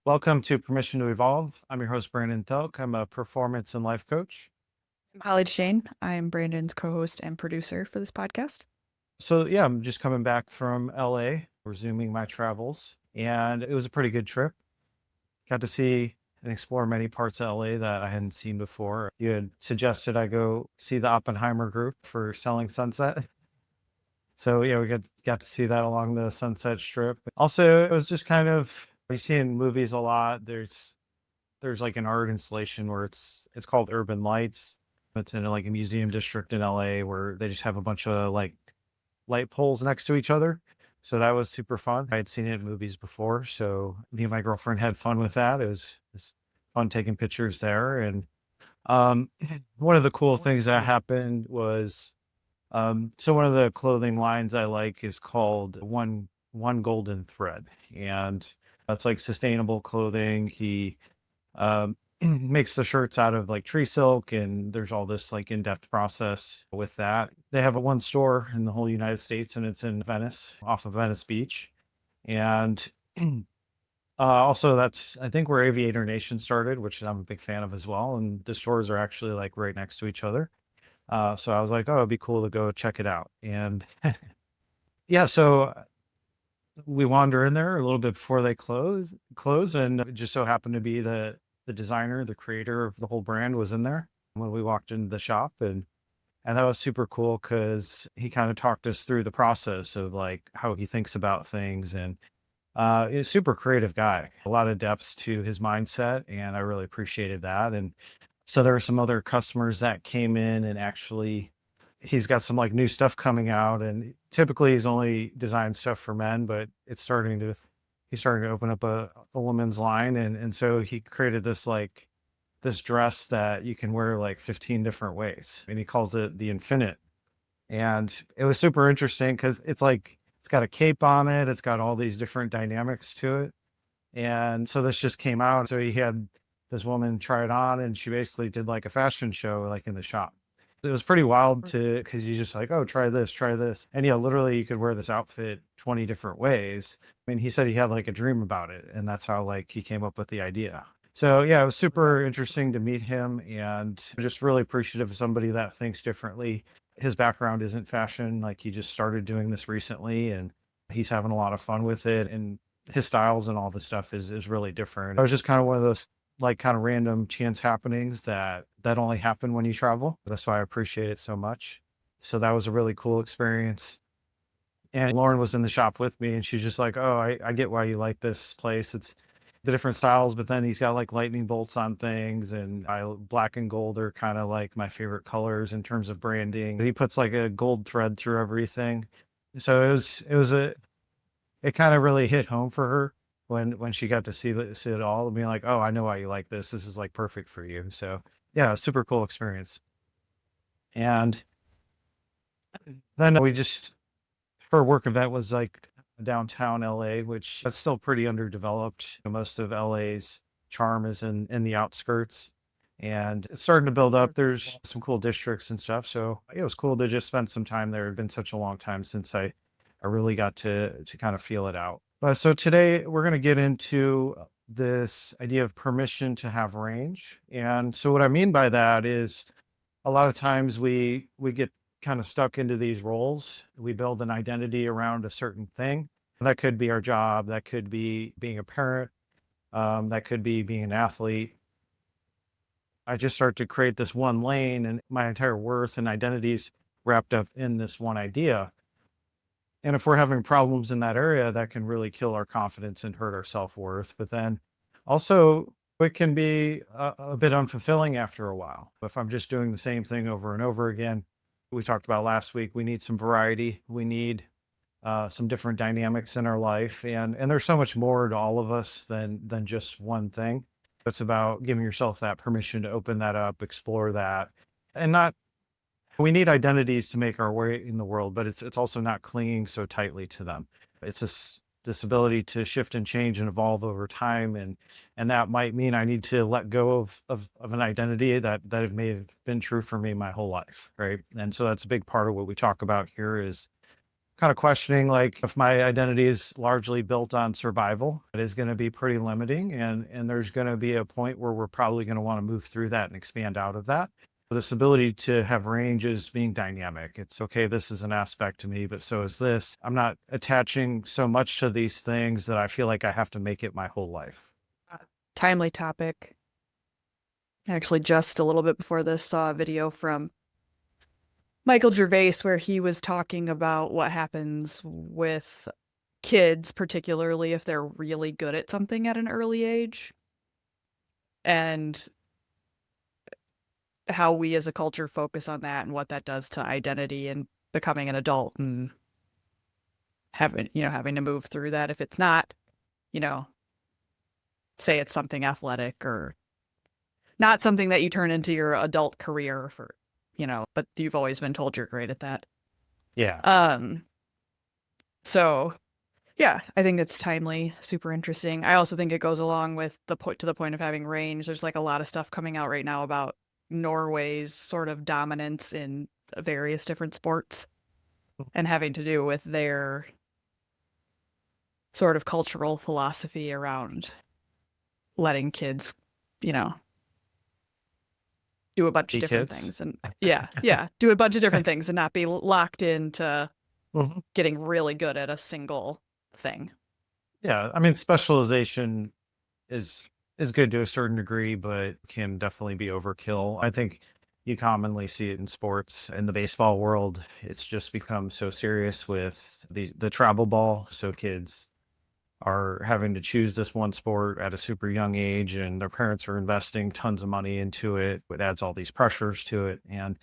Welcome to Permission to Evolve. I'm your host, Brandon Thielk. I'm a performance and life coach. I'm Holly Deschenes. I'm Brandon's co-host and producer for this podcast. So, I'm just coming back from LA, resuming my travels, and it was a pretty good trip. Got to see and explore many parts of LA that I hadn't seen before. You had suggested I go see the Oppenheimer Group for Selling Sunset. So, we got to see that along the Sunset Strip. Also, it was just kind of, you see in movies a lot. There's like an art installation where it's called Urban Lights. It's in like a museum district in LA where they just have a bunch of like light poles next to each other. So that was super fun. I had seen it in movies before. So me and my girlfriend had fun with that. It was fun taking pictures there. And um, one of the cool things that happened was so one of the clothing lines I like is called One Golden Thread. And that's like sustainable clothing. He makes the shirts out of like tree silk, and there's all this like in-depth process with that. They have a one store in the whole United States, and it's in Venice, off of Venice Beach. And also that's I think where Aviator Nation started, which I'm a big fan of as well. And the stores are actually like right next to each other. So I was like, oh, it'd be cool to go check it out. And yeah, so we wander in there a little bit before they close, and it just so happened to be the designer, the creator of the whole brand was in there when we walked into the shop. And that was super cool because he kind of talked us through the process of like how he thinks about things. And he's a super creative guy, a lot of depths to his mindset, and I really appreciated that. And so there were some other customers that came in, and actually he's got some like new stuff coming out, and typically he's only designed stuff for men, but he's starting to open up a women's line. And so he created this dress that you can wear like 15 different ways, and he calls it the Infinite. And it was super interesting because it's got a cape on it, it's got all these different dynamics to it. And so this just came out, so he had this woman try it on, and she basically did like a fashion show like in the shop. It was pretty wild to because you just like, oh, try this. And yeah, literally you could wear this outfit 20 different ways. I mean, he said he had like a dream about it, and that's how like he came up with the idea. So yeah, it was super interesting to meet him, and just really appreciative of somebody that thinks differently. His background isn't fashion, like he just started doing this recently, and he's having a lot of fun with it. And his styles and all this stuff is really different. It was just kind of one of those like kind of random chance happenings that only happen when you travel. That's why I appreciate it so much. So that was a really cool experience. And Lauren was in the shop with me, and she's just like, oh, I get why you like this place. It's the different styles, but then he's got like lightning bolts on things, and black and gold are kind of like my favorite colors in terms of branding. He puts like a gold thread through everything. So it kind of really hit home for her when she got to see it all and being like, oh, I know why you like this. This is like perfect for you. So yeah, super cool experience. And then we just her work event was like downtown LA, which is still pretty underdeveloped. Most of LA's charm is in the outskirts, and it's starting to build up. There's some cool districts and stuff. So it was cool to just spend some time there. It had been such a long time since I really got to kind of feel it out. So today we're going to get into this idea of permission to have range. And so what I mean by that is a lot of times we get kind of stuck into these roles. We build an identity around a certain thing. That could be our job, that could be being a parent, that could be being an athlete. I just start to create this one lane, and my entire worth and identities wrapped up in this one idea. And if we're having problems in that area, that can really kill our confidence and hurt our self-worth. But then also it can be a bit unfulfilling after a while. If I'm just doing the same thing over and over again, we talked about last week, we need some variety. We need some different dynamics in our life. And there's so much more to all of us than just one thing. It's about giving yourself that permission to open that up, explore that, and not we need identities to make our way in the world, but it's also not clinging so tightly to them. It's this ability to shift and change and evolve over time, and that might mean I need to let go of an identity that it may have been true for me my whole life, right? And so that's a big part of what we talk about here is kind of questioning like if my identity is largely built on survival, it is going to be pretty limiting. And there's going to be a point where we're probably going to want to move through that and expand out of that. This ability to have range is being dynamic. It's okay, this is an aspect to me, but so is this. I'm not attaching so much to these things that I feel like I have to make it my whole life. Timely topic. Actually, just a little bit before this, saw a video from Michael Gervais where he was talking about what happens with kids, particularly if they're really good at something at an early age, and how we as a culture focus on that and what that does to identity and becoming an adult and having to move through that if it's not, you know, say it's something athletic or not something that you turn into your adult career for, but you've always been told you're great at that. Yeah. So yeah, I think it's timely, super interesting. I also think it goes along with the point of having range. There's like a lot of stuff coming out right now about Norway's sort of dominance in various different sports and having to do with their sort of cultural philosophy around letting kids, do a bunch of different things and do a bunch of different things and not be locked into getting really good at a single thing. Yeah. I mean, specialization is good to a certain degree, but can definitely be overkill. I think you commonly see it in sports. In the baseball world, it's just become so serious with the travel ball. So kids are having to choose this one sport at a super young age, and their parents are investing tons of money into it. It adds all these pressures to it. And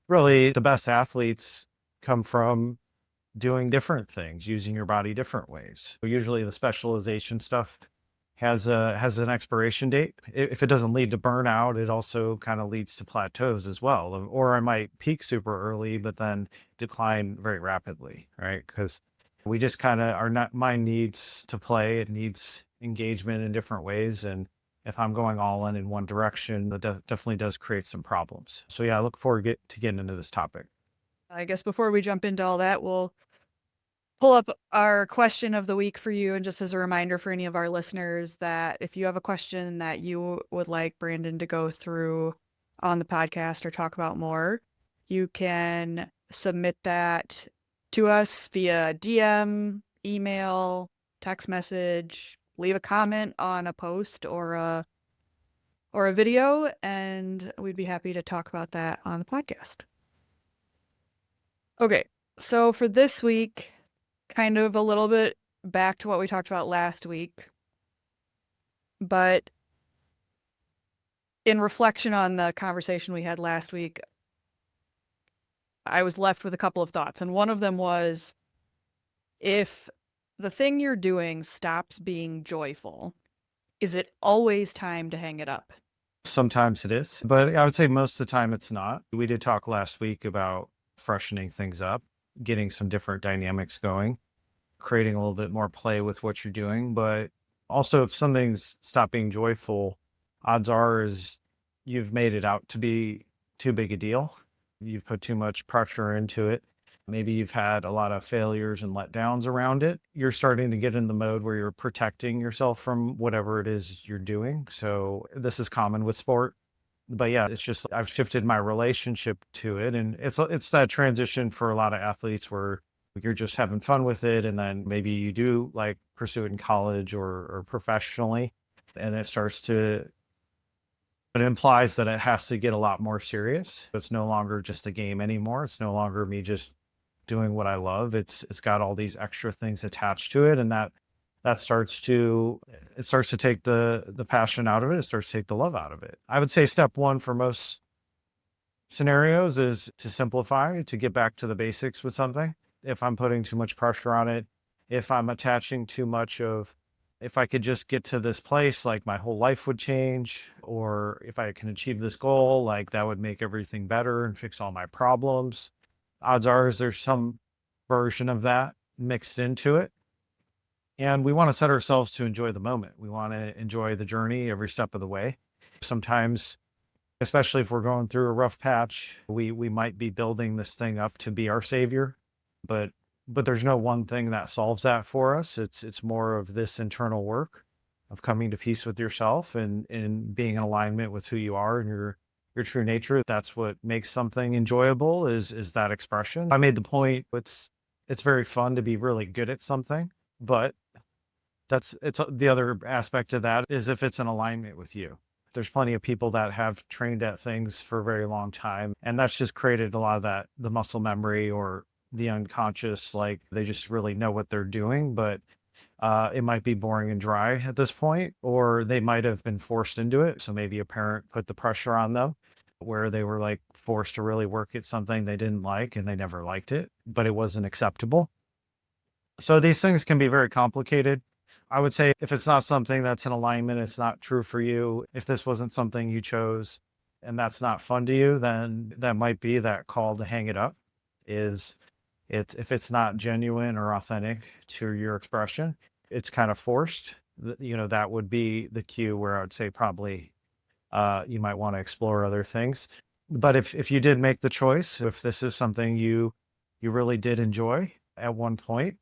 really, the best athletes come from doing different things, using your body different ways. So usually the specialization stuff has an expiration date. If it doesn't lead to burnout, it also kind of leads to plateaus as well. Or I might peak super early, but then decline very rapidly, right? Because we just kind of are not, mind needs to play. It needs engagement in different ways. And if I'm going all in one direction, that definitely does create some problems. So yeah, I look forward to getting into this topic. I guess before we jump into all that, we'll pull up our question of the week for you. And just as a reminder for any of our listeners that if you have a question that you would like Brandon to go through on the podcast or talk about more, you can submit that to us via DM, email, text message, leave a comment on a post or a video, and we'd be happy to talk about that on the podcast. Okay, so for this week, kind of a little bit back to what we talked about last week, but in reflection on the conversation we had last week, I was left with a couple of thoughts. And one of them was, if the thing you're doing stops being joyful, is it always time to hang it up? Sometimes it is, but I would say most of the time it's not. We did talk last week about freshening things up, getting some different dynamics going, creating a little bit more play with what you're doing. But also, if something's stopped being joyful, odds are is you've made it out to be too big a deal. You've put too much pressure into it. Maybe you've had a lot of failures and letdowns around it. You're starting to get in the mode where you're protecting yourself from whatever it is you're doing. So this is common with sport. But yeah, it's just I've shifted my relationship to it. And it's that transition for a lot of athletes where you're just having fun with it. And then maybe you do like pursue it in college or professionally. And it implies that it has to get a lot more serious. It's no longer just a game anymore. It's no longer me just doing what I love. It's got all these extra things attached to it. And that starts to take the passion out of it. It starts to take the love out of it. I would say step one for most scenarios is to simplify, to get back to the basics with something. If I'm putting too much pressure on it, if I'm attaching too much of, if I could just get to this place, like my whole life would change, or if I can achieve this goal, like that would make everything better and fix all my problems. Odds are is there's some version of that mixed into it. And we want to set ourselves to enjoy the moment. We want to enjoy the journey every step of the way. Sometimes, especially if we're going through a rough patch, we might be building this thing up to be our savior, but but there's no one thing that solves that for us. It's more of this internal work of coming to peace with yourself and being in alignment with who you are and your true nature. That's what makes something enjoyable is that expression. I made the point, it's very fun to be really good at something, but it's the other aspect of that is if it's in alignment with you. There's plenty of people that have trained at things for a very long time, and that's just created a lot of that, the muscle memory or the unconscious, like they just really know what they're doing, but it might be boring and dry at this point, or they might have been forced into it. So maybe a parent put the pressure on them where they were like forced to really work at something they didn't like and they never liked it, but it wasn't acceptable. So these things can be very complicated. I would say if it's not something that's in alignment, it's not true for you. If this wasn't something you chose and that's not fun to you, then that might be that call to hang it up. Is it if it's not genuine or authentic to your expression, it's kind of forced. That would be the cue where I would say probably you might want to explore other things. But if you did make the choice, if this is something you really did enjoy at one point,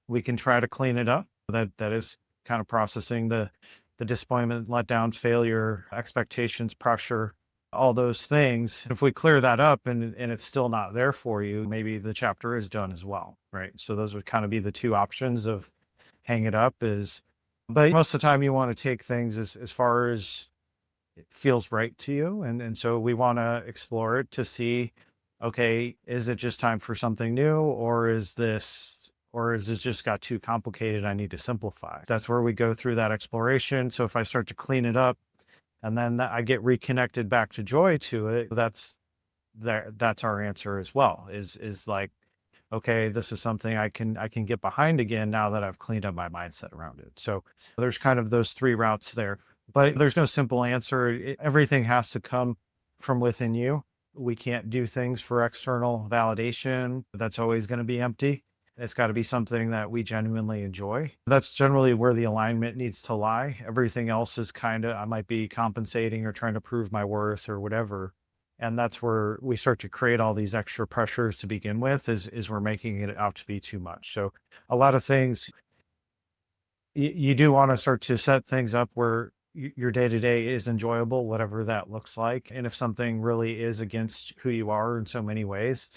we can try to clean it up. That is kind of processing the disappointment, letdowns, failure, expectations, pressure, all those things. If we clear that up and it's still not there for you, maybe the chapter is done as well, right? So those would kind of be the two options of hang it up is, but most of the time you want to take things as far as it feels right to you. And so we want to explore it to see, okay, is it just time for something new or is this just got too complicated? I need to simplify. That's where we go through that exploration. So if I start to clean it up and then I get reconnected back to joy to it, that's our answer as well is like, okay, this is something I can get behind again now that I've cleaned up my mindset around it. So there's kind of those three routes there, but there's no simple answer. Everything has to come from within you. We can't do things for external validation. That's always going to be empty. It's got to be something that we genuinely enjoy. That's generally where the alignment needs to lie. Everything else is I might be compensating or trying to prove my worth or whatever. And that's where we start to create all these extra pressures to begin with is we're making it out to be too much. So a lot of things you do want to start to set things up where your day to day is enjoyable, whatever that looks like. And if something really is against who you are in so many ways,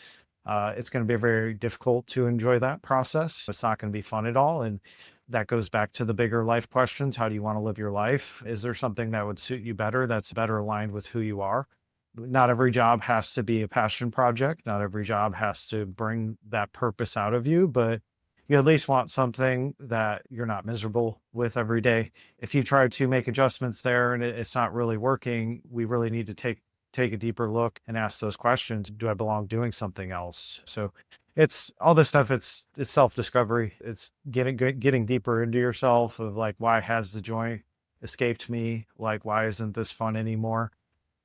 it's going to be very difficult to enjoy that process. It's not going to be fun at all. And that goes back to the bigger life questions. How do you want to live your life? Is there something that would suit you better that's better aligned with who you are? Not every job has to be a passion project. Not every job has to bring that purpose out of you, but you at least want something that you're not miserable with every day. If you try to make adjustments there and it's not really working, we really need to take a deeper look and ask those questions. Do I belong doing something else? So it's all this stuff. It's self-discovery. It's getting deeper into yourself of like, why has the joy escaped me? Like, why isn't this fun anymore?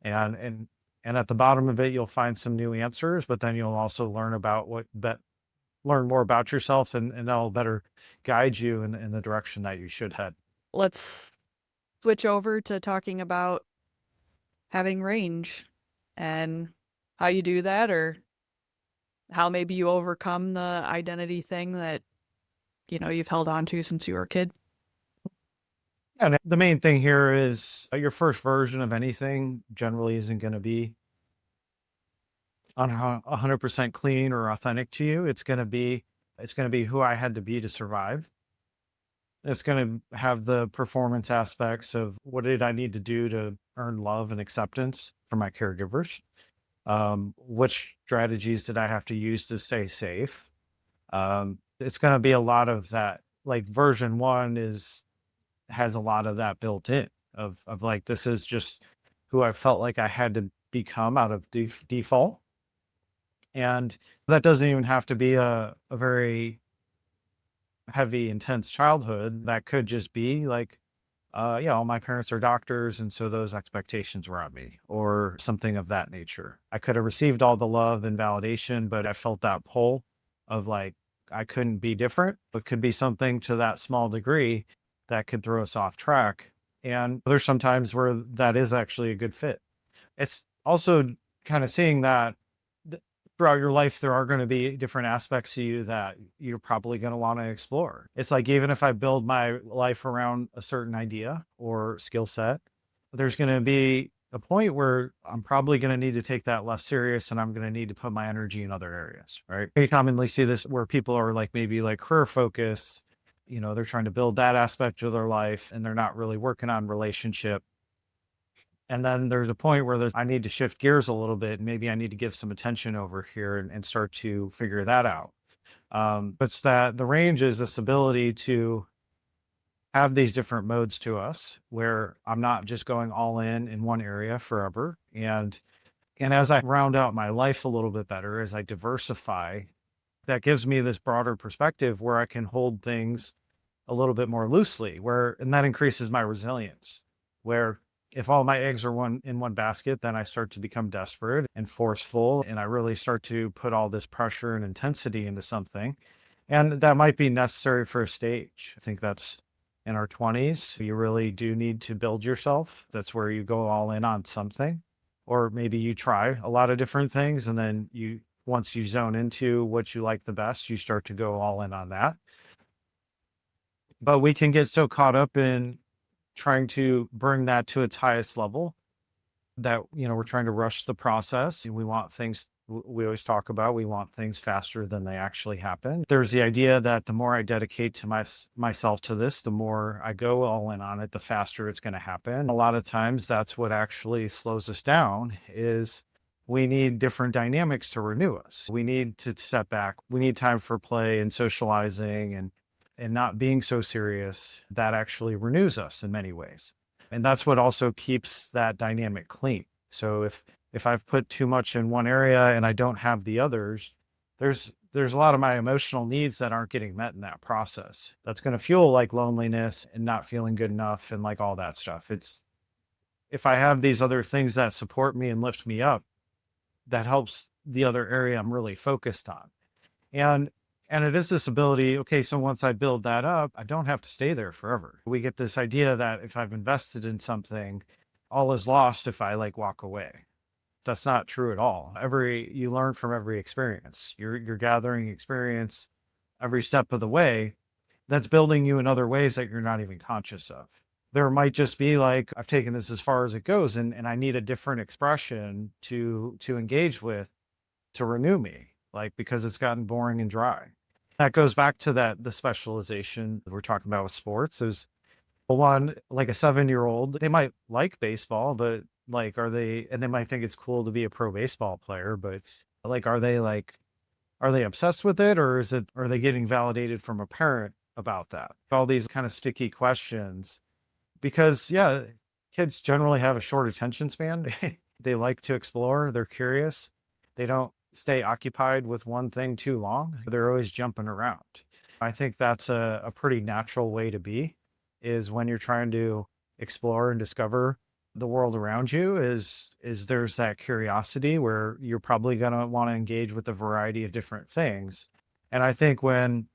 And at the bottom of it, you'll find some new answers, but then you'll also learn more about yourself and that'll better guide you in the direction that you should head. Let's switch over to talking about having range and how you do that, or how maybe you overcome the identity thing that, you've held on to since you were a kid. And the main thing here is your first version of anything generally isn't going to be on 100% clean or authentic to you. It's going to be who I had to be to survive. It's going to have the performance aspects of what did I need to do to earn love and acceptance from my caregivers? Which strategies did I have to use to stay safe? It's going to be a lot of that. Like version one has a lot of that built in of like, this is just who I felt like I had to become out of default. And that doesn't even have to be a very heavy, intense childhood. That could just be like, all my parents are doctors. And so those expectations were on me or something of that nature. I could have received all the love and validation, but I felt that pull of like, I couldn't be different. It could be something to that small degree that could throw us off track. And there's some times where that is actually a good fit. It's also kind of seeing that throughout your life, there are going to be different aspects of you that you're probably going to want to explore. It's like, even if I build my life around a certain idea or skill set, there's going to be a point where I'm probably going to need to take that less serious, and I'm going to need to put my energy in other areas, right? We commonly see this where people are like, maybe like career focus, they're trying to build that aspect of their life and they're not really working on relationship. And then there's a point where I need to shift gears a little bit. Maybe I need to give some attention over here and start to figure that out. But it's that the range is this ability to have these different modes to us where I'm not just going all in one area forever. And as I round out my life a little bit better, as I diversify, that gives me this broader perspective where I can hold things a little bit more loosely, and that increases my resilience. Where if all my eggs are in one basket, then I start to become desperate and forceful, and I really start to put all this pressure and intensity into something. And that might be necessary for a stage. I think that's in our 20s. You really do need to build yourself. That's where you go all in on something. Or maybe you try a lot of different things, and then once you zone into what you like the best, you start to go all in on that. But we can get so caught up in trying to bring that to its highest level that, we're trying to rush the process. We want things, we always talk about, we want things faster than they actually happen. There's the idea that the more I dedicate to myself to this, the more I go all in on it, the faster it's going to happen. A lot of times that's what actually slows us down. Is we need different dynamics to renew us. We need to step back. We need time for play and socializing and not being so serious. That actually renews us in many ways. And that's what also keeps that dynamic clean. So if I've put too much in one area and I don't have the others, there's a lot of my emotional needs that aren't getting met in that process. That's going to fuel like loneliness and not feeling good enough and like all that stuff. If I have these other things that support me and lift me up, that helps the other area I'm really focused on. And it is this ability, okay, so once I build that up, I don't have to stay there forever. We get this idea that if I've invested in something, all is lost if I like walk away. That's not true at all. You learn from every experience. You're gathering experience every step of the way. That's building you in other ways that you're not even conscious of. There might just be like, I've taken this as far as it goes, and I need a different expression to engage with, to renew me, like, because it's gotten boring and dry. That goes back to the specialization that we're talking about with sports. Is one, like a 7-year-old, they might like baseball, but like, and they might think it's cool to be a pro baseball player, but like, are they obsessed with it, or are they getting validated from a parent about that? All these kind of sticky questions, because yeah, kids generally have a short attention span. They like to explore. They're curious. They don't stay occupied with one thing too long. They're always jumping around. I think that's a pretty natural way to be, is when you're trying to explore and discover the world around you, is there's that curiosity where you're probably going to want to engage with a variety of different things. And I think when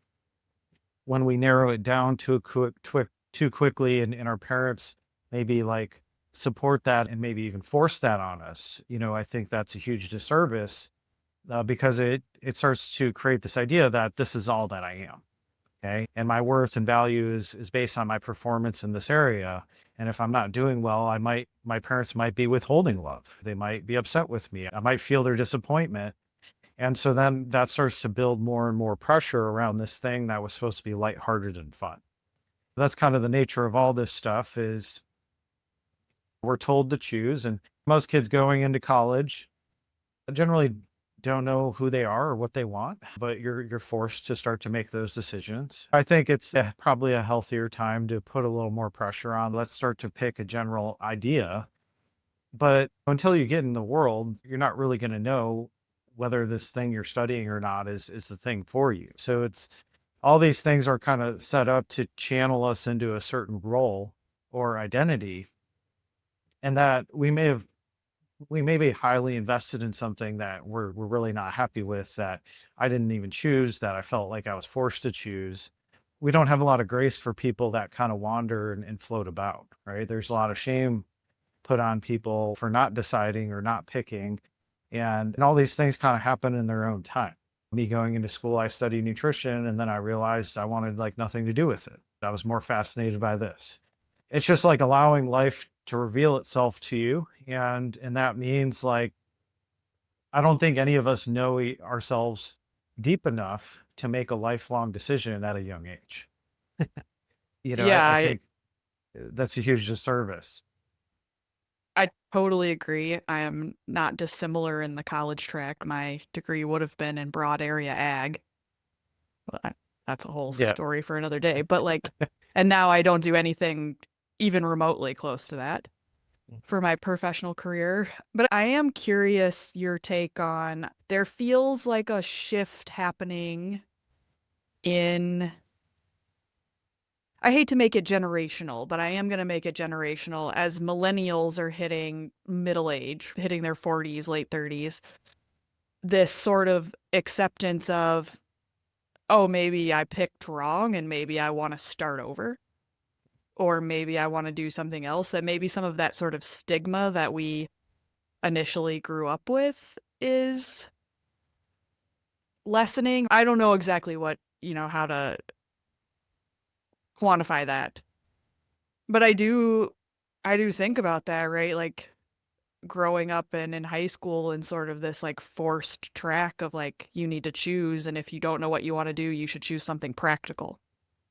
we narrow it down too quickly, and our parents maybe like support that and maybe even force that on us, I think that's a huge disservice, because it starts to create this idea that this is all that I am. Okay. And my worth and value is based on my performance in this area. And if I'm not doing well, my parents might be withholding love. They might be upset with me. I might feel their disappointment. And so then that starts to build more and more pressure around this thing that was supposed to be lighthearted and fun. That's kind of the nature of all this stuff. Is we're told to choose. And most kids going into college generally don't know who they are or what they want, but you're forced to start to make those decisions. I think it's probably a healthier time to put a little more pressure on. Let's start to pick a general idea. But until you get in the world, you're not really going to know whether this thing you're studying or not is the thing for you. So it's all these things are kind of set up to channel us into a certain role or identity, and that we may be highly invested in something that we're really not happy with, that I didn't even choose, that I felt like I was forced to choose. We don't have a lot of grace for people that kind of wander and float about, right? There's a lot of shame put on people for not deciding or not picking. And all these things kind of happen in their own time. Me going into school, I studied nutrition, and then I realized I wanted like nothing to do with it. I was more fascinated by this. It's just like allowing life to reveal itself to you. And that means like, I don't think any of us know ourselves deep enough to make a lifelong decision at a young age. Yeah, I think that's a huge disservice. I totally agree. I am not dissimilar in the college track. My degree would have been in broad area ag. Well, that's a whole Yeah. story for another day. But like, and now I don't do anything even remotely close to that for my professional career. But I am curious your take on there feels like a shift happening in I hate to make it generational, but I am going to make it generational as millennials are hitting middle age, hitting their 40s, late 30s. This sort of acceptance of, oh, maybe I picked wrong and maybe I want to start over, or maybe I want to do something else. That maybe some of that sort of stigma that we initially grew up with is lessening. I don't know exactly what, how to quantify that. But I do think about that, right? Like growing up and in high school and sort of this like forced track of like you need to choose, and if you don't know what you want to do, you should choose something practical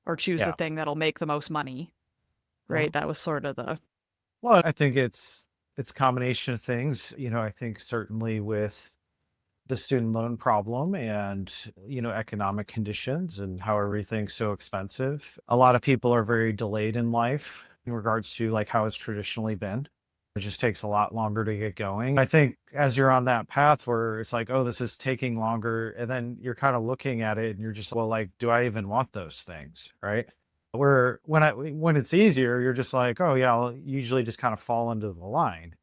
or choose the Yeah. thing that'll make the most money, right? Mhm. That was sort of the Well, I think it's a combination of things. I think certainly with the student loan problem and, economic conditions and how everything's so expensive. A lot of people are very delayed in life in regards to like how it's traditionally been. It just takes a lot longer to get going. I think as you're on that path where it's like, oh, this is taking longer, and then you're kind of looking at it and you're just, well, like, do I even want those things? Right. Where when it's easier, you're just like, oh yeah, I'll usually just kind of fall into the line.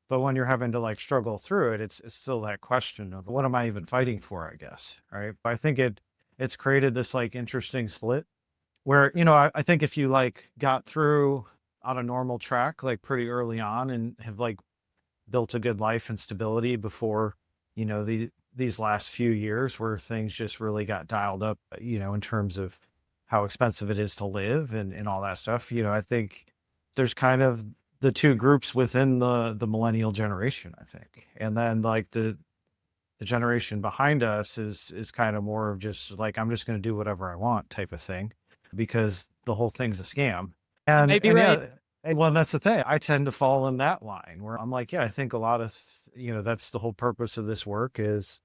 But when you're having to like struggle through it, it's still that question of what am I even fighting for, I guess. Right. But I think it's created this like interesting split where, I think if you like got through on a normal track, like pretty early on and have like built a good life and stability before, these last few years where things just really got dialed up, in terms of how expensive it is to live and all that stuff. I think there's kind of the two groups within the millennial generation, I think. And then like the generation behind us is kind of more of just like, I'm just going to do whatever I want type of thing because the whole thing's a scam. you And might be and right. yeah, and well, that's the thing. I tend to fall in that line where I'm like, yeah, I think a lot of, that's the whole purpose of this work is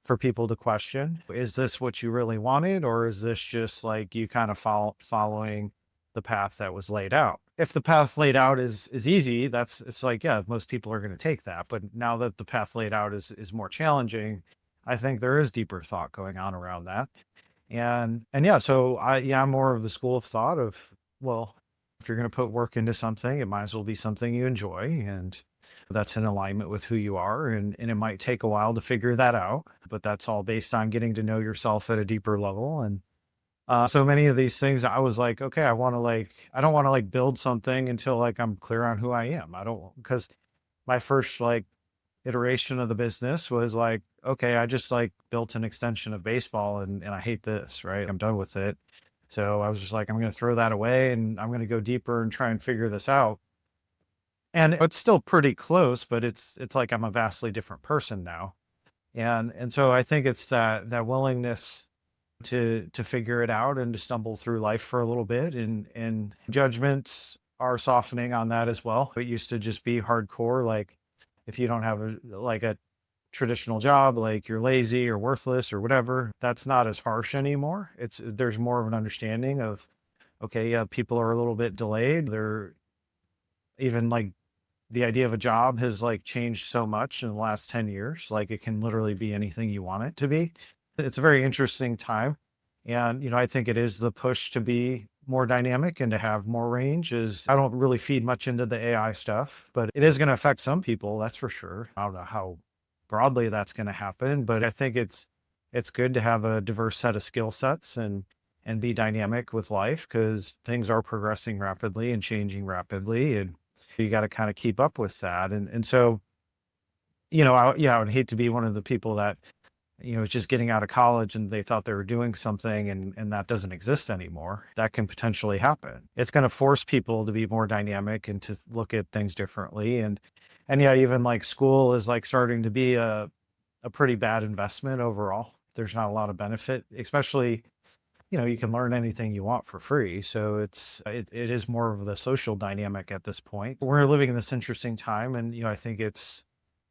for people to question, is this what you really wanted? Or is this just like you kind of following the path that was laid out? If the path laid out is easy, it's like, yeah, most people are going to take that. But now that the path laid out is more challenging, I think there is deeper thought going on around that. And yeah, so I'm more of the school of thought of, well, if you're going to put work into something, it might as well be something you enjoy and that's in alignment with who you are. And it might take a while to figure that out, but that's all based on getting to know yourself at a deeper level. And so many of these things, I was like, okay, I don't want to like build something until like I'm clear on who I am. I don't, because my first like iteration of the business was like, okay, I just like built an extension of baseball and I hate this, right? I'm done with it. So I was just like, I'm going to throw that away and I'm going to go deeper and try and figure this out. And it's still pretty close, but it's like I'm a vastly different person now. And so I think it's that willingness to figure it out and to stumble through life for a little bit and judgments are softening on that as well. It used to just be hardcore, like if you don't have a traditional job, like you're lazy or worthless or whatever, that's not as harsh anymore. There's more of an understanding of, okay, yeah, people are a little bit delayed. They're even like the idea of a job has like changed so much in the last 10 years. Like it can literally be anything you want it to be. It's a very interesting time. And, I think it is the push to be more dynamic and to have more range is I don't really feed much into the AI stuff, but it is going to affect some people. That's for sure. I don't know how broadly that's going to happen, but I think it's good to have a diverse set of skill sets and be dynamic with life because things are progressing rapidly and changing rapidly. And you got to kind of keep up with that. And so I would hate to be one of the people that, is just getting out of college and they thought they were doing something and that doesn't exist anymore. That can potentially happen. It's going to force people to be more dynamic and to look at things differently. And yeah, even like school is like starting to be a pretty bad investment overall. There's not a lot of benefit, especially, you can learn anything you want for free. So it is more of the social dynamic at this point. We're living in this interesting time. And, I think it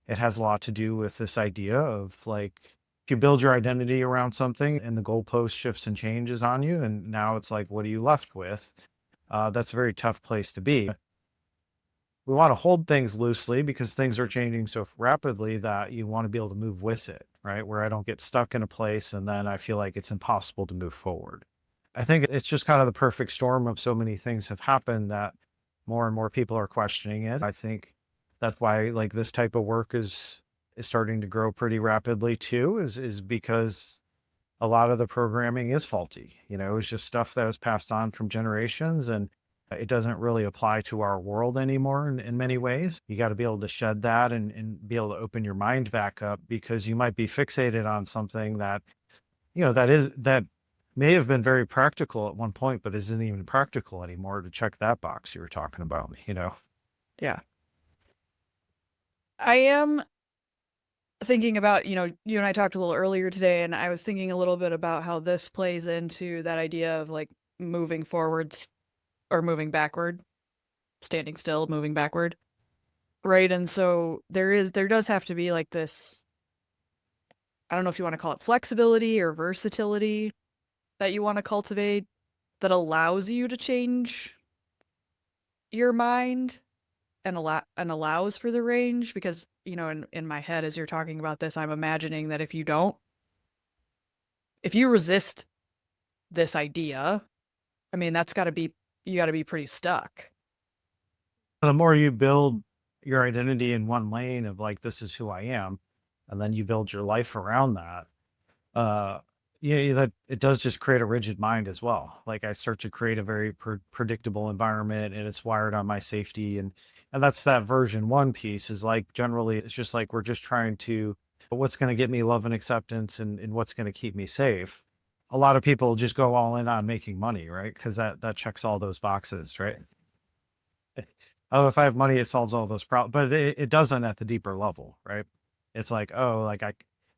has a lot to do with this idea of like, if you build your identity around something and the goalpost shifts and changes on you, and now it's like, what are you left with? That's a very tough place to be. We want to hold things loosely because things are changing so rapidly that you want to be able to move with it, right? Where I don't get stuck in a place and then I feel like it's impossible to move forward. I think it's just kind of the perfect storm of so many things have happened that more and more people are questioning it. I think that's why like this type of work is starting to grow pretty rapidly too, is because a lot of the programming is faulty. It's just stuff that was passed on from generations and it doesn't really apply to our world anymore in many ways. You got to be able to shed that and be able to open your mind back up because you might be fixated on something that, that may have been very practical at one point, but isn't even practical anymore to check that box you were talking about. Yeah. I am thinking about, you and I talked a little earlier today, and I was thinking a little bit about how this plays into that idea of like moving forwards or moving backward, standing still, moving backward. Right. And so there does have to be like this, I don't know if you want to call it flexibility or versatility that you want to cultivate that allows you to change your mind and allows for the range. Because, in my head, as you're talking about this, I'm imagining that if you resist this idea, I mean, you got to be pretty stuck. The more you build your identity in one lane of like, this is who I am, and then you build your life around that, uh, yeah, that it does just create a rigid mind as well. Like I start to create a very predictable environment and it's wired on my safety. And that's that version one piece is like, generally, it's just like, we're just trying to, what's going to get me love and acceptance and what's going to keep me safe. A lot of people just go all in on making money, right? Cause that checks all those boxes, right? Oh, if I have money, it solves all those problems, but it doesn't at the deeper level, right? It's like, oh, like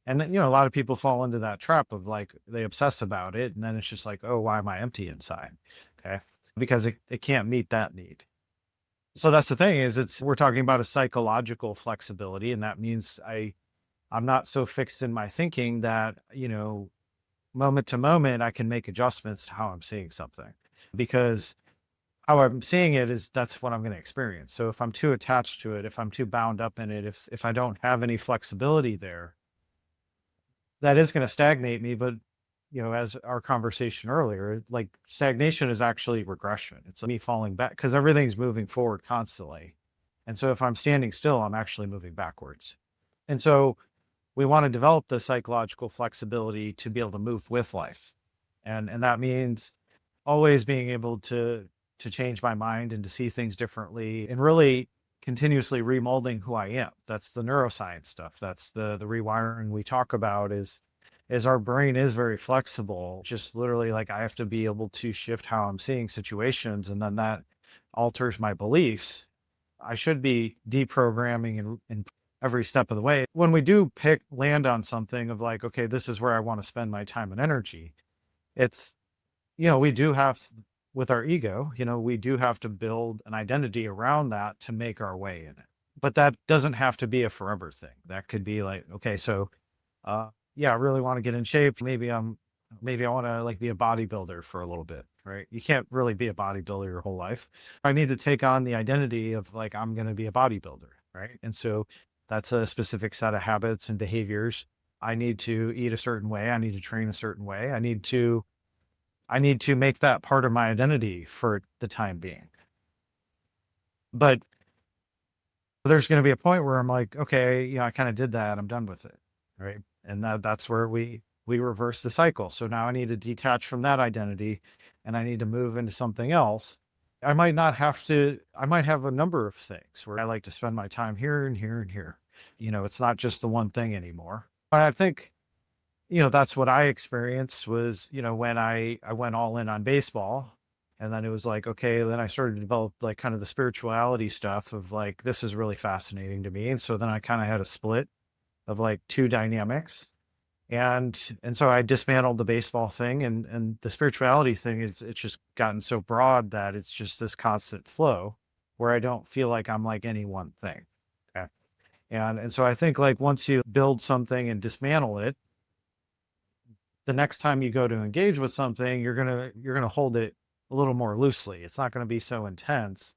and then, a lot of people fall into that trap of like, they obsess about it. And then it's just like, oh, why am I empty inside? Okay. Because it can't meet that need. So that's the thing is we're talking about a psychological flexibility. And that means I'm not so fixed in my thinking that, moment to moment, I can make adjustments to how I'm seeing something because how I'm seeing it is that's what I'm going to experience. So if I'm too attached to it, if I'm too bound up in it, if I don't have any flexibility there, that is going to stagnate me. But as our conversation earlier, like stagnation is actually regression. It's me falling back because everything's moving forward constantly. And so if I'm standing still, I'm actually moving backwards. And so we want to develop the psychological flexibility to be able to move with life. And that means always being able to change my mind and to see things differently and really continuously remolding who I am. That's the neuroscience stuff. That's the rewiring we talk about is our brain is very flexible. Just literally like I have to be able to shift how I'm seeing situations and then that alters my beliefs. I should be deprogramming in every step of the way. When we do land on something of like, okay, this is where I want to spend my time and energy, it's, we do have with our ego, we do have to build an identity around that to make our way in it. But that doesn't have to be a forever thing. That could be like, okay, so yeah, I really want to get in shape. Maybe I want to like be a bodybuilder for a little bit, right? You can't really be a bodybuilder your whole life. I need to take on the identity of like, I'm going to be a bodybuilder, right? And so that's a specific set of habits and behaviors. I need to eat a certain way. I need to train a certain way. I need to make that part of my identity for the time being. But there's going to be a point where I'm like, okay, I kind of did that. I'm done with it. Right. And that's where we reverse the cycle. So now I need to detach from that identity and I need to move into something else. I might have a number of things where I like to spend my time here and here and here. It's not just the one thing anymore. But I think, that's what I experienced was, when I went all in on baseball. And then it was like, okay, then I started to develop like kind of the spirituality stuff of like, this is really fascinating to me. And so then I kind of had a split of like two dynamics. And so I dismantled the baseball thing, and the spirituality thing is it's just gotten so broad that it's just this constant flow where I don't feel like I'm like any one thing. Okay. And so I think like once you build something and dismantle it, the next time you go to engage with something, you're gonna hold it a little more loosely. It's not gonna be so intense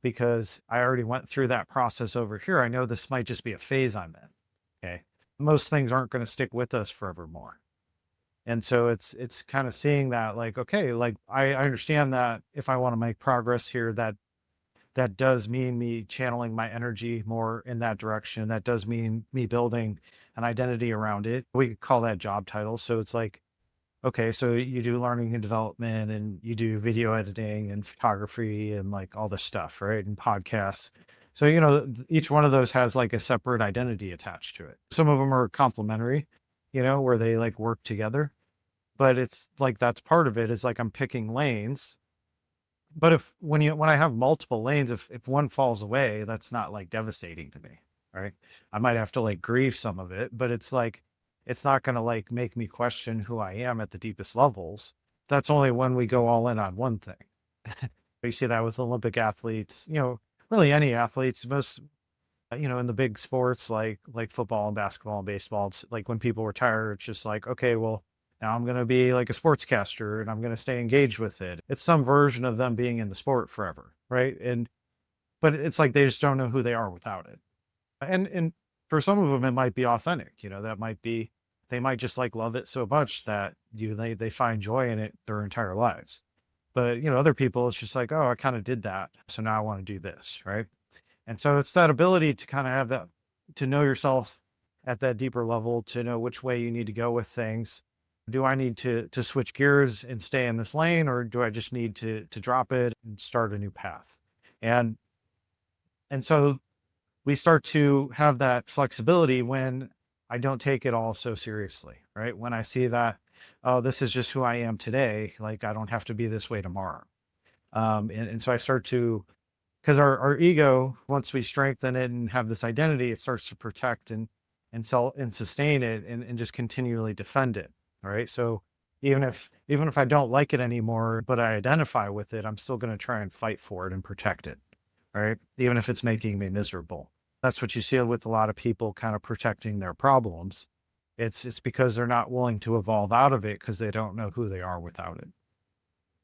because I already went through that process over here. I know this might just be a phase I'm in. Okay. Most things aren't going to stick with us forevermore. And so it's kind of seeing that like, okay, like I understand that if I want to make progress here, that does mean me channeling my energy more in that direction. That does mean me building an identity around it. We could call that job title. So it's like, okay, so you do learning and development and you do video editing and photography and like all this stuff, right? And podcasts. So, each one of those has like a separate identity attached to it. Some of them are complementary, where they like work together. But it's like that's part of it is like I'm picking lanes. But if when I have multiple lanes, if one falls away, that's not like devastating to me, right? I might have to like grieve some of it, but it's like it's not going to like make me question who I am at the deepest levels. That's only when we go all in on one thing. You see that with Olympic athletes, really any athletes, most in the big sports like football and basketball and baseball, it's like when people retire, it's just like, okay, well, now I'm going to be like a sportscaster and I'm going to stay engaged with it. It's some version of them being in the sport forever, right? But it's like they just don't know who they are without it. And for some of them, it might be authentic. That might be they might just like love it so much that they find joy in it their entire lives. But other people, it's just like, oh, I kind of did that, so now I want to do this, right? And so it's that ability to kind of have that, to know yourself at that deeper level, to know which way you need to go with things. Do I need to switch gears and stay in this lane, or do I just need to drop it and start a new path? And and so we start to have that flexibility when I don't take it all so seriously, right? When I see that, oh, this is just who I am today, like I don't have to be this way tomorrow. And so I start to, because our ego, once we strengthen it and have this identity, it starts to protect and sell and sustain it and just continually defend it. All right. So even if I don't like it anymore, but I identify with it, I'm still going to try and fight for it and protect it. All right. Even if it's making me miserable. That's what you see with a lot of people kind of protecting their problems. It's because they're not willing to evolve out of it because they don't know who they are without it.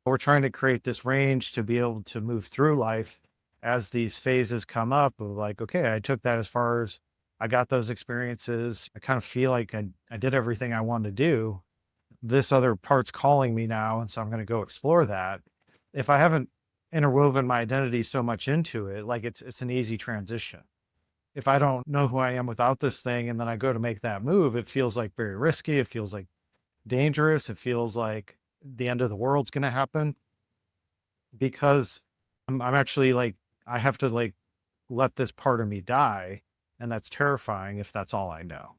We're trying to create this range to be able to move through life as these phases come up of like, okay, I took that as far as I got those experiences. I kind of feel like I did everything I wanted to do. This other part's calling me now. And so I'm going to go explore that. If I haven't interwoven my identity so much into it, like it's an easy transition. If I don't know who I am without this thing and then I go to make that move, it feels like very risky. It feels like dangerous. It feels like the end of the world's going to happen because I'm actually like, I have to like let this part of me die. And that's terrifying if that's all I know.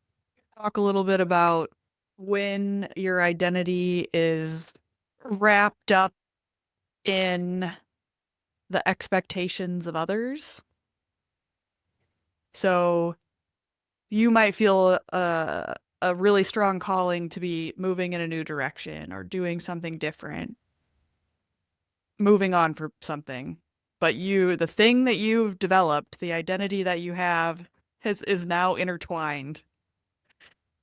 Talk a little bit about when your identity is wrapped up in the expectations of others. So you might feel a really strong calling to be moving in a new direction or doing something different, moving on for something. But the thing that you've developed, the identity that you have is now intertwined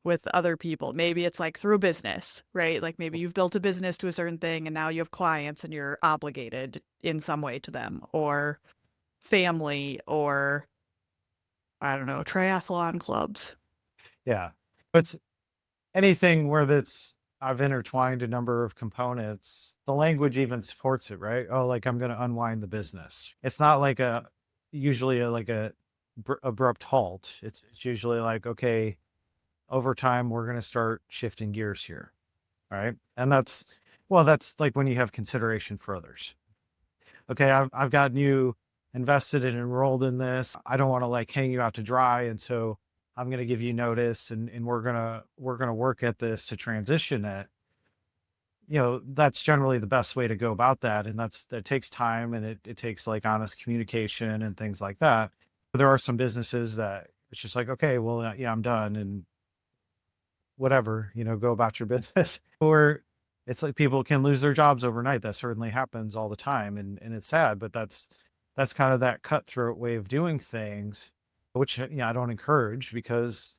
with other people. Maybe it's like through business, right? Like maybe you've built a business to a certain thing and now you have clients and you're obligated in some way to them, or family, or I don't know, triathlon clubs. Yeah. But anything where I've intertwined a number of components, the language even supports it, right? Oh, like I'm going to unwind the business. It's not like usually like a abrupt halt. It's usually like, okay, over time, we're going to start shifting gears here. All right. And that's like when you have consideration for others. Okay. I've got new invested and enrolled in this. I don't want to like hang you out to dry. And so I'm going to give you notice and we're going to work at this to transition it. That's generally the best way to go about that. And that takes time and it takes like honest communication and things like that. But there are some businesses that it's just like, okay, well, yeah, I'm done and whatever, go about your business. Or it's like people can lose their jobs overnight. That certainly happens all the time. And it's sad, but that's kind of that cutthroat way of doing things, which, I don't encourage because,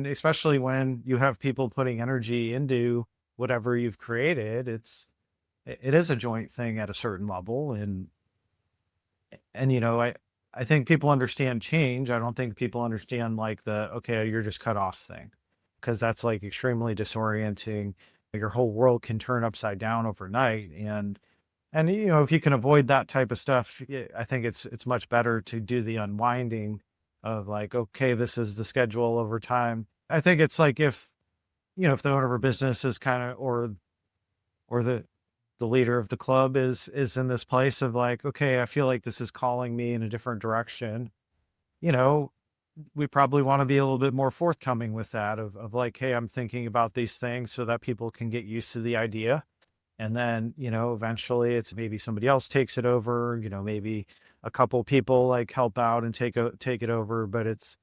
especially when you have people putting energy into whatever you've created, it is a joint thing at a certain level. And I think people understand change. I don't think people understand like okay, you're just cut off thing, because that's like extremely disorienting. Your whole world can turn upside down overnight. And if you can avoid that type of stuff, I think it's much better to do the unwinding of like, okay, this is the schedule over time. I think it's like if the owner of a business is kind of, or the leader of the club is in this place of like, okay, I feel like this is calling me in a different direction. You know, we probably want to be a little bit more forthcoming with that of like, hey, I'm thinking about these things so that people can get used to the idea. And then, eventually it's maybe somebody else takes it over, maybe a couple people like help out and take it over, but it's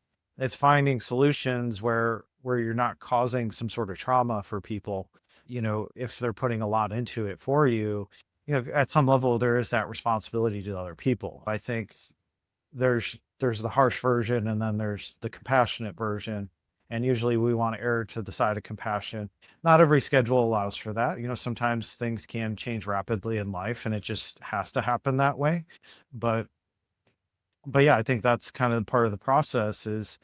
finding solutions where you're not causing some sort of trauma for people, if they're putting a lot into it for you. At some level there is that responsibility to other people. I think there's the harsh version and then there's the compassionate version. And usually we want to err to the side of compassion. Not every schedule allows for that. Sometimes things can change rapidly in life and it just has to happen that way. But but yeah, I think that's kind of part of the process is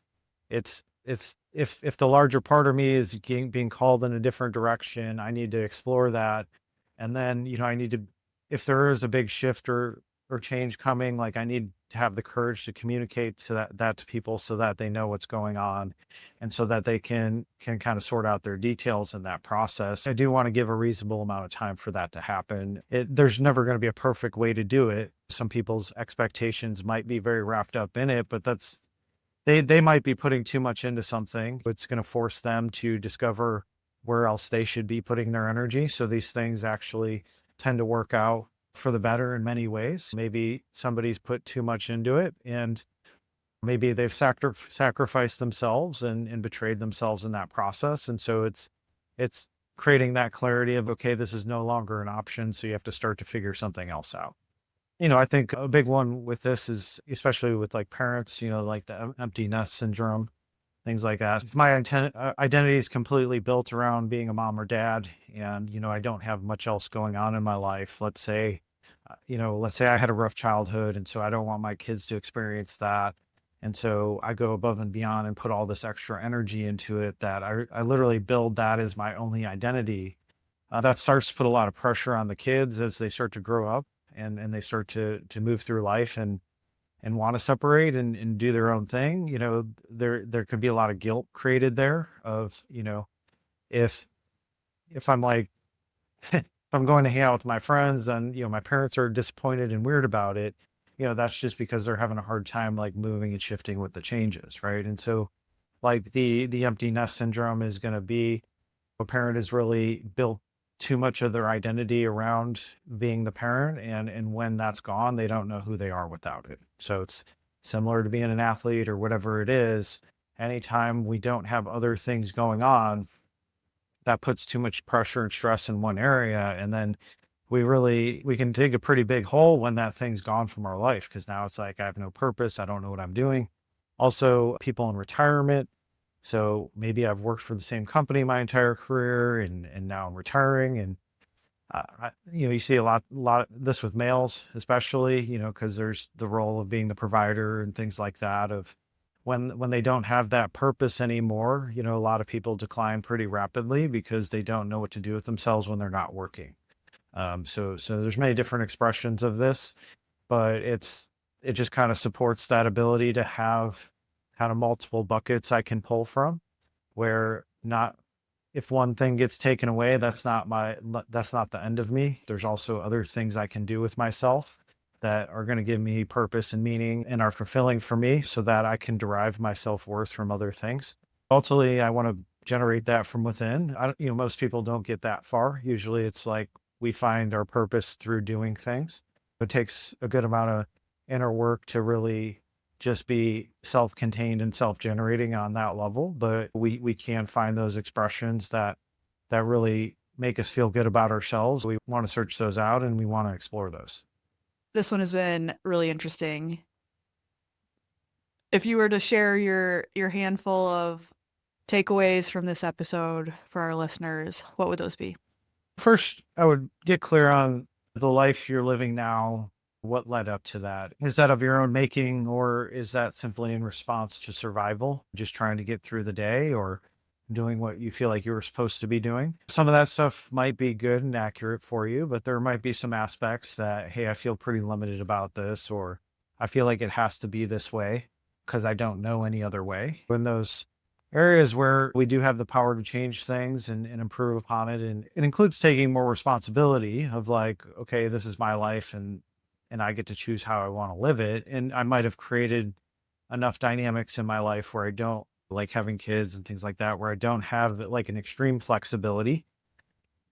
it's if the larger part of me is being called in a different direction, I need to explore that. And then, I need to, if there is a big shift or change coming, like I need to have the courage to communicate to that to people so that they know what's going on and so that they can kind of sort out their details in that process. I do want to give a reasonable amount of time for that to happen. There's never going to be a perfect way to do it. Some people's expectations might be very wrapped up in it, but they might be putting too much into something. It's going to force them to discover where else they should be putting their energy. So these things actually tend to work out for the better in many ways. Maybe somebody's put too much into it and maybe they've sacrificed themselves and betrayed themselves in that process. And so it's creating that clarity of, okay, this is no longer an option. So you have to start to figure something else out. I think a big one with this is, especially with like parents, like the empty nest syndrome, things like that. If my identity is completely built around being a mom or dad, and, I don't have much else going on in my life. Let's say I had a rough childhood, and so I don't want my kids to experience that. And so I go above and beyond and put all this extra energy into it that I literally build that as my only identity. That starts to put a lot of pressure on the kids as they start to grow up and they start to move through life and want to separate and do their own thing. There could be a lot of guilt created there of, if I'm like, if I'm going to hang out with my friends and, my parents are disappointed and weird about it, that's just because they're having a hard time like moving and shifting with the changes. Right. And so like the empty nest syndrome is going to be a parent has really built too much of their identity around being the parent, and when that's gone, they don't know who they are without it. So it's similar to being an athlete or whatever it is. Anytime we don't have other things going on, that puts too much pressure and stress in one area, and then we can dig a pretty big hole when that thing's gone from our life, because now it's like I have no purpose, I don't know what I'm doing. Also, people in retirement, so maybe I've worked for the same company my entire career and now I'm retiring. And, you see a lot of this with males, especially, cause there's the role of being the provider and things like that of when they don't have that purpose anymore, a lot of people decline pretty rapidly because they don't know what to do with themselves when they're not working. So there's many different expressions of this, but it just kind of supports that ability to have kind of multiple buckets I can pull from, where not if one thing gets taken away, that's not the end of me. There's also other things I can do with myself. that are going to give me purpose and meaning and are fulfilling for me so that I can derive my self-worth from other things. Ultimately, I want to generate that from within. I don't, most people don't get that far. Usually it's like we find our purpose through doing things. It takes a good amount of inner work to really just be self-contained and self-generating on that level, but we can find those expressions that really make us feel good about ourselves. We want to search those out and we want to explore those. This one has been really interesting. If you were to share your handful of takeaways from this episode for our listeners, what would those be? First, I would get clear on the life you're living now. What led up to that? Is that of your own making, or is that simply in response to survival, just trying to get through the day or doing what you feel like you were supposed to be doing? Some of that stuff might be good and accurate for you, but there might be some aspects that, hey, I feel pretty limited about this, or I feel like it has to be this way because I don't know any other way. In those areas where we do have the power to change things and improve upon it, and it includes taking more responsibility of like, okay, this is my life and I get to choose how I want to live it. And I might have created enough dynamics in my life where I don't, like having kids and things like that, where I don't have like an extreme flexibility.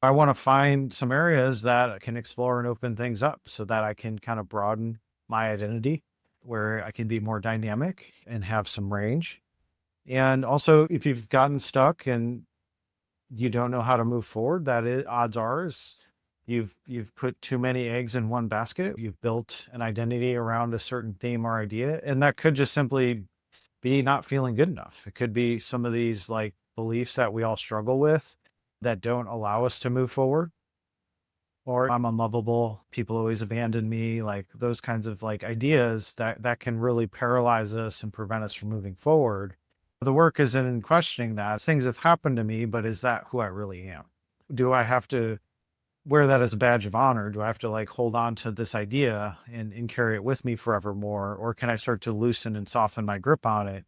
I want to find some areas that I can explore and open things up so that I can kind of broaden my identity, where I can be more dynamic and have some range. And also, if you've gotten stuck and you don't know how to move forward, odds are is you've put too many eggs in one basket. You've built an identity around a certain theme or idea, and that could just simply be not feeling good enough. It could be some of these like beliefs that we all struggle with that don't allow us to move forward. Or I'm unlovable, people always abandon me, like those kinds of like ideas that can really paralyze us and prevent us from moving forward. The work isn't in questioning that. Things have happened to me, but is that who I really am? Do I have to wear that as a badge of honor? Do I have to like hold on to this idea and carry it with me forevermore? Or can I start to loosen and soften my grip on it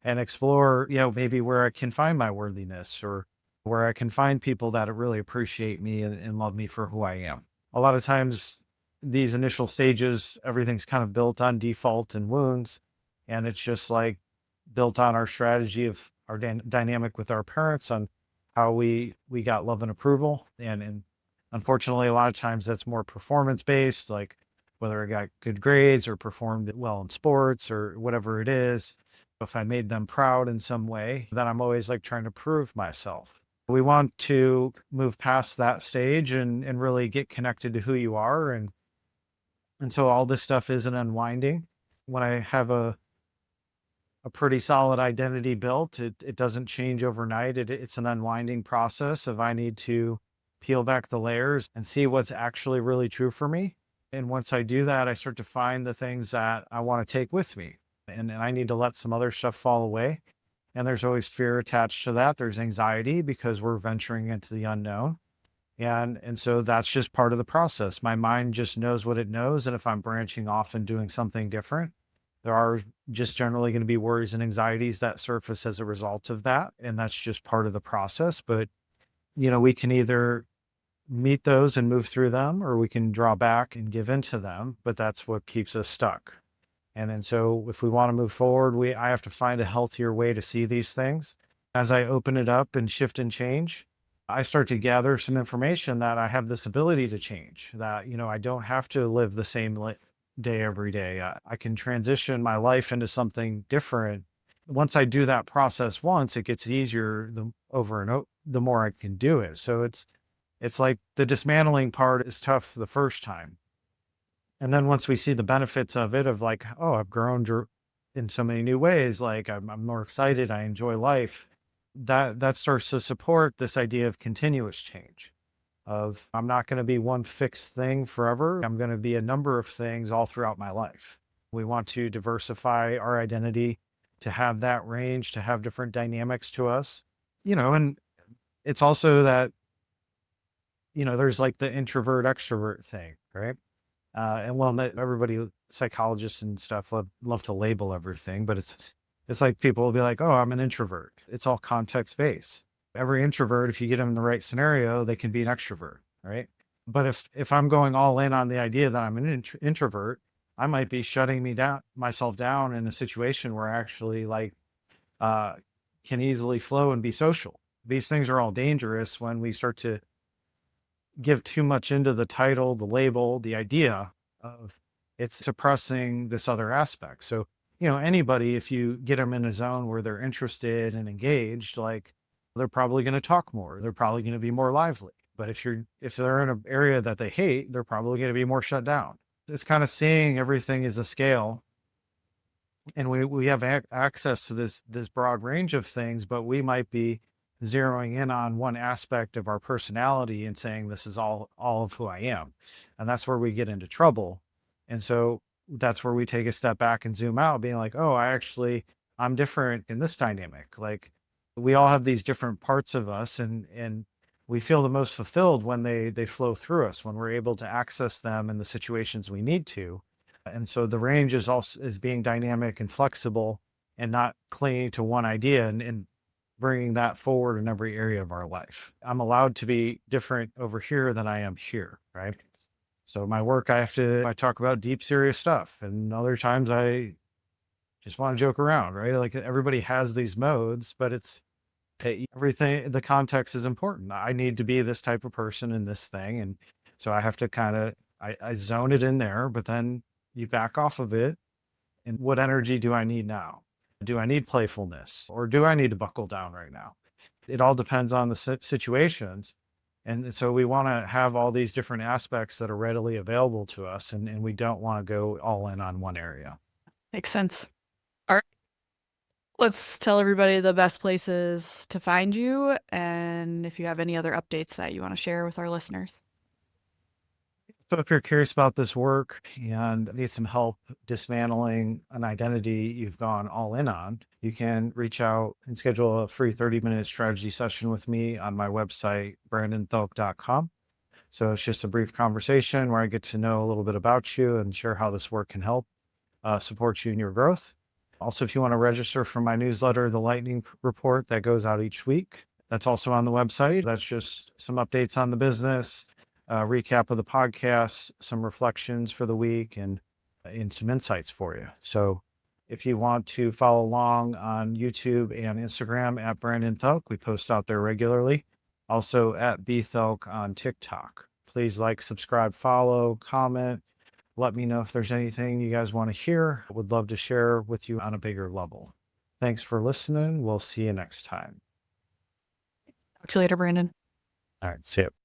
and explore, maybe where I can find my worthiness, or where I can find people that really appreciate me and love me for who I am? A lot of times, these initial stages, everything's kind of built on default and wounds. And it's just like built on our strategy of our dynamic with our parents on how we got love and approval. And unfortunately, a lot of times that's more performance based, like whether I got good grades or performed well in sports or whatever it is. If I made them proud in some way, then I'm always like trying to prove myself. We want to move past that stage and really get connected to who you are. And so all this stuff is an unwinding. When I have a pretty solid identity built, it doesn't change overnight. It's an unwinding process of I need to peel back the layers and see what's actually really true for me. And once I do that, I start to find the things that I want to take with me. And I need to let some other stuff fall away. And there's always fear attached to that. There's anxiety because we're venturing into the unknown. And so that's just part of the process. My mind just knows what it knows. And if I'm branching off and doing something different, there are just generally going to be worries and anxieties that surface as a result of that. And that's just part of the process. But, we can either meet those and move through them, or we can draw back and give into them. But that's what keeps us stuck. And so if we want to move forward, I have to find a healthier way to see these things. As I open it up and shift and change, I start to gather some information that I have this ability to change, that, I don't have to live the same day every day. I can transition my life into something different. Once I do that process once, it gets easier the more I can do it. So it's like the dismantling part is tough the first time. And then once we see the benefits of it, of like, oh, I've grown in so many new ways, like I'm more excited, I enjoy life, that starts to support this idea of continuous change, of I'm not going to be one fixed thing forever. I'm going to be a number of things all throughout my life. We want to diversify our identity, to have that range, to have different dynamics to us, and it's also that, there's like the introvert extrovert thing, right? And well, not everybody, psychologists and stuff love to label everything, but it's like people will be like, oh, I'm an introvert. It's all context based. Every introvert, if you get them in the right scenario, they can be an extrovert, right? But if I'm going all in on the idea that I'm an introvert, I might be shutting myself down in a situation where I actually uh, can easily flow and be social. These things are all dangerous when we start to give too much into the title, the label, the idea of it's suppressing this other aspect. So, anybody, if you get them in a zone where they're interested and engaged, they're probably going to talk more. They're probably going to be more lively. But if they're in an area that they hate, they're probably going to be more shut down. It's kind of seeing everything as a scale, and we have access to this broad range of things, but we might be zeroing in on one aspect of our personality and saying this is all of who I am, and that's where we get into trouble. And so that's where we take a step back and zoom out, being like, oh, I'm different in this dynamic. Like, we all have these different parts of us, and we feel the most fulfilled when they flow through us, when we're able to access them in the situations we need to. And so the range is being dynamic and flexible, and not clinging to one idea, and bringing that forward in every area of our life. I'm allowed to be different over here than I am here, right? So my work, I talk about deep, serious stuff, and other times I just want to joke around, right? Like, everybody has these modes, but everything, the context is important. I need to be this type of person in this thing. And so I have to I zone it in there, but then you back off of it. And what energy do I need now? Do I need playfulness, or do I need to buckle down right now? It all depends on the situations. And so we want to have all these different aspects that are readily available to us. And we don't want to go all in on one area. Makes sense. All right. Let's tell everybody the best places to find you, and if you have any other updates that you want to share with our listeners. So if you're curious about this work and need some help dismantling an identity you've gone all in on, you can reach out and schedule a free 30-minute strategy session with me on my website, brandonthielk.com. So it's just a brief conversation where I get to know a little bit about you and share how this work can help support you in your growth. Also, if you want to register for my newsletter, the Lightning Report, that goes out each week, that's also on the website. That's just some updates on the business, recap of the podcast, some reflections for the week, and some insights for you. So if you want to follow along on YouTube and Instagram at Brandon Thielk, we post out there regularly. Also at bthielk on TikTok. Please like, subscribe, follow, comment. Let me know if there's anything you guys want to hear. I would love to share with you on a bigger level. Thanks for listening. We'll see you next time. Talk to you later, Brandon. All right. See you.